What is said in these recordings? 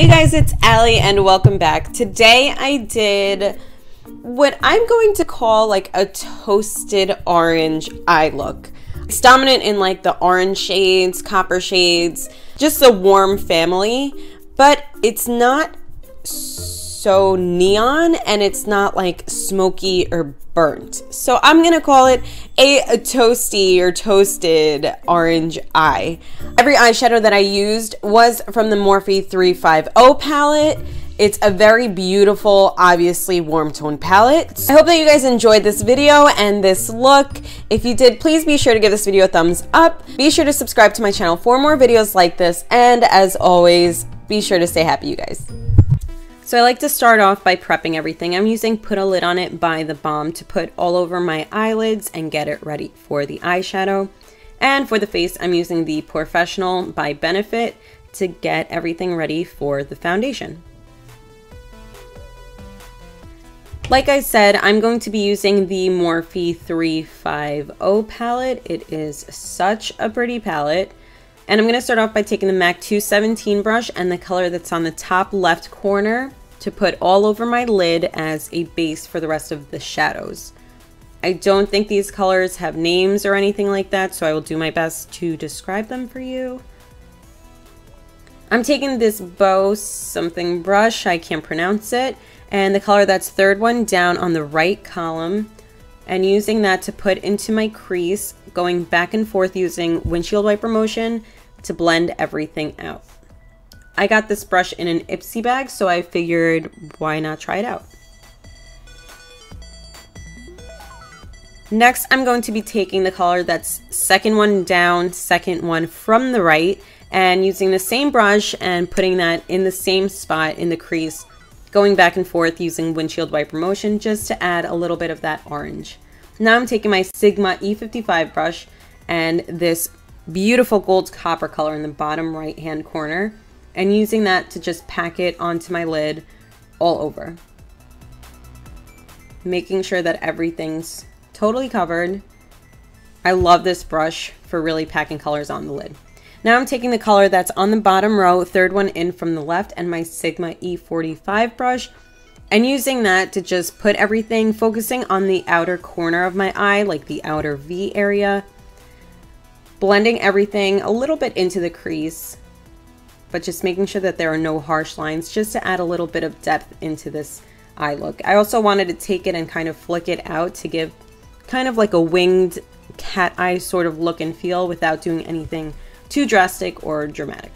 you guys, it's Allie and welcome back. Today I did what I'm going to call like a toasted orange eye look. It's dominant in like the orange shades, copper shades, just a warm family, but it's not so neon and it's not like smoky or burnt. So I'm gonna call it a toasty or toasted orange eye. Every eyeshadow that I used was from the Morphe 35O palette. It's a very beautiful, obviously warm tone palette. I hope that you guys enjoyed this video and this look. If you did, please be sure to give this video a thumbs up. Be sure to subscribe to my channel for more videos like this. And as always, be sure to stay happy, you guys. So I like to start off by prepping everything. I'm using Put a Lid on It by The Balm to put all over my eyelids and get it ready for the eyeshadow. And for the face, I'm using the Professional by Benefit to get everything ready for the foundation. Like I said, I'm going to be using the Morphe 35O palette. It is such a pretty palette. And I'm going to start off by taking the MAC 217 brush and the color that's on the top left corner to put all over my lid as a base for the rest of the shadows. I don't think these colors have names or anything like that, so I will do my best to describe them for you. I'm taking this bow something brush, I can't pronounce it, and the color that's third one down on the right column, and using that to put into my crease, going back and forth using windshield wiper motion to blend everything out. I got this brush in an Ipsy bag, so I figured why not try it out. Next, I'm going to be taking the color that's second one down, second one from the right, and using the same brush and putting that in the same spot in the crease, going back and forth using windshield wiper motion just to add a little bit of that orange. Now I'm taking my Sigma E55 brush and this beautiful gold copper color in the bottom right hand corner and using that to just pack it onto my lid all over. Making sure that everything's totally covered. I love this brush for really packing colors on the lid. Now I'm taking the color that's on the bottom row, third one in from the left, and my Sigma E45 brush and using that to just put everything, focusing on the outer corner of my eye, like the outer V area, blending everything a little bit into the crease, but just making sure that there are no harsh lines just to add a little bit of depth into this eye look. I also wanted to take it and kind of flick it out to give kind of like a winged cat eye sort of look and feel without doing anything too drastic or dramatic.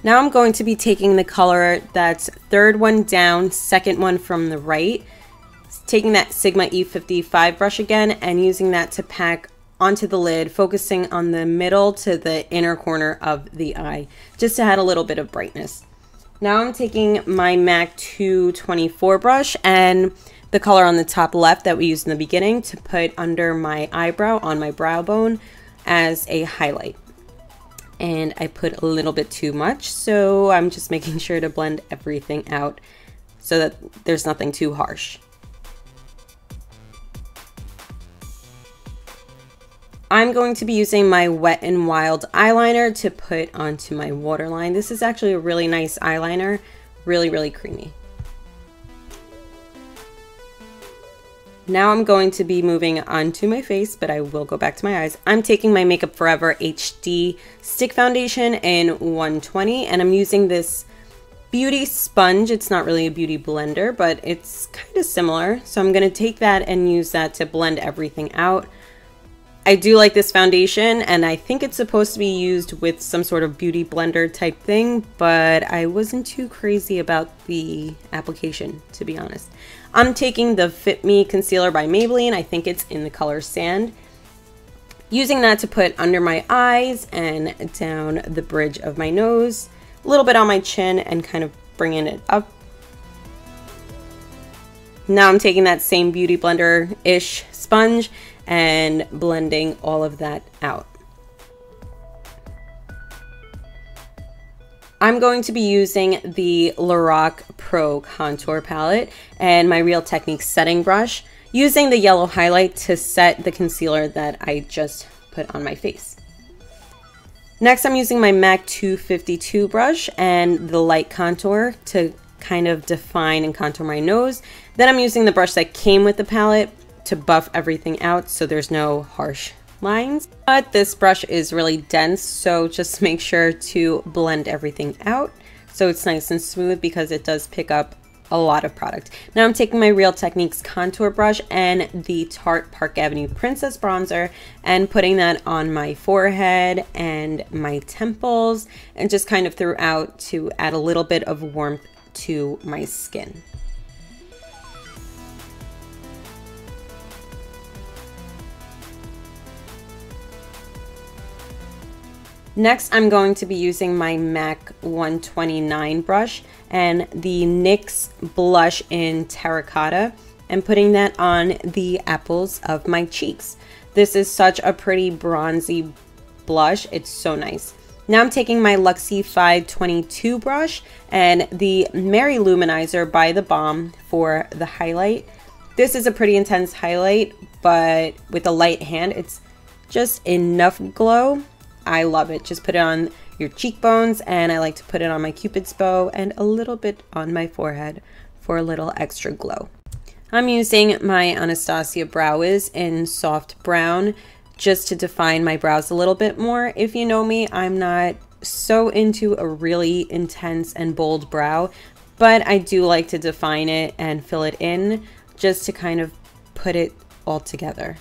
Now I'm going to be taking the color that's third one down, second one from the right, taking that Sigma E55 brush again and using that to pack onto the lid, focusing on the middle to the inner corner of the eye, just to add a little bit of brightness. Now I'm taking my MAC 224 brush and the color on the top left that we used in the beginning to put under my eyebrow on my brow bone as a highlight. And I put a little bit too much, so I'm just making sure to blend everything out so that there's nothing too harsh. I'm going to be using my Wet n Wild eyeliner to put onto my waterline. This is actually a really nice eyeliner, really creamy. Now I'm going to be moving onto my face, but I will go back to my eyes. I'm taking my Makeup Forever HD Stick Foundation in 120, and I'm using this beauty sponge. It's not really a beauty blender, but it's kind of similar. So I'm going to take that and use that to blend everything out. I do like this foundation, and I think it's supposed to be used with some sort of beauty blender type thing, but I wasn't too crazy about the application, to be honest. I'm taking the Fit Me Concealer by Maybelline. I think it's in the color Sand. Using that to put under my eyes and down the bridge of my nose, a little bit on my chin, and kind of bringing it up. Now I'm taking that same beauty blender-ish sponge and blending all of that out. I'm going to be using the Lorac Pro Contour palette and my Real Techniques setting brush, using the yellow highlight to set the concealer that I just put on my face. Next, I'm using my MAC 252 brush and the light contour to kind of define and contour my nose. Then I'm using the brush that came with the palette to buff everything out so there's no harsh lines. But this brush is really dense, so just make sure to blend everything out so it's nice and smooth because it does pick up a lot of product. Now I'm taking my Real Techniques contour brush and the Tarte Park Ave Princess bronzer and putting that on my forehead and my temples and just kind of throughout to add a little bit of warmth to my skin. Next, I'm going to be using my MAC 129 brush and the NYX blush in terracotta and putting that on the apples of my cheeks. This is such a pretty bronzy blush. It's so nice. Now I'm taking my Luxie 522 brush and the Mary Luminizer by The Balm for the highlight. This is a pretty intense highlight, but with a light hand, it's just enough glow. I love it. Just put it on your cheekbones, and I like to put it on my Cupid's bow and a little bit on my forehead for a little extra glow. I'm using my Anastasia Brow Wiz in soft brown just to define my brows a little bit more. If you know me, I'm not so into a really intense and bold brow, but I do like to define it and fill it in just to kind of put it all together.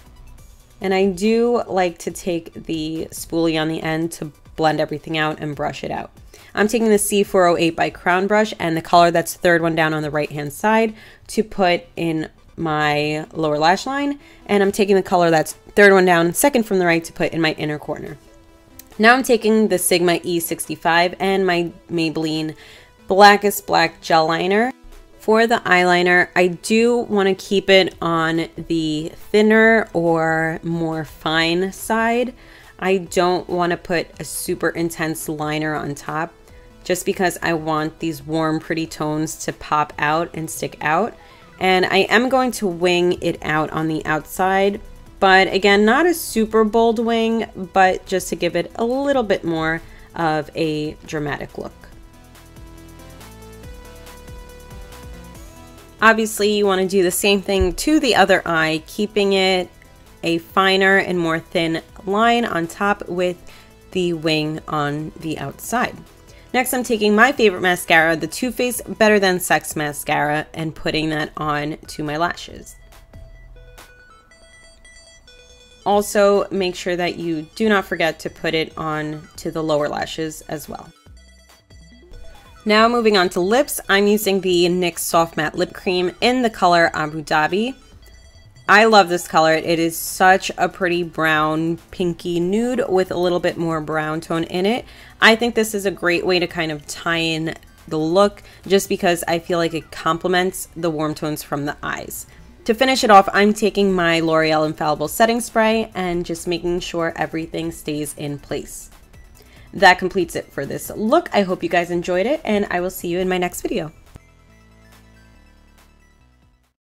And I do like to take the spoolie on the end to blend everything out and brush it out. I'm taking the C408 by Crown brush and the color that's third one down on the right hand side to put in my lower lash line. And I'm taking the color that's third one down, second from the right, to put in my inner corner. Now I'm taking the Sigma E65 and my Maybelline Blackest Black Gel Liner. For the eyeliner, I do want to keep it on the thinner or more fine side. I don't want to put a super intense liner on top just because I want these warm, pretty tones to pop out and stick out. And I am going to wing it out on the outside, but again, not a super bold wing, but just to give it a little bit more of a dramatic look. Obviously, you want to do the same thing to the other eye, keeping it a finer and more thin line on top with the wing on the outside. Next, I'm taking my favorite mascara, the Too Faced Better Than Sex mascara, and putting that on to my lashes. Also, make sure that you do not forget to put it on to the lower lashes as well. Now moving on to lips, I'm using the NYX Soft Matte Lip Cream in the color Abu Dhabi. I love this color. It is such a pretty brown, pinky nude with a little bit more brown tone in it. I think this is a great way to kind of tie in the look just because I feel like it complements the warm tones from the eyes. To finish it off, I'm taking my L'Oreal Infallible Setting Spray and just making sure everything stays in place. That completes it for this look. I hope you guys enjoyed it, and I will see you in my next video.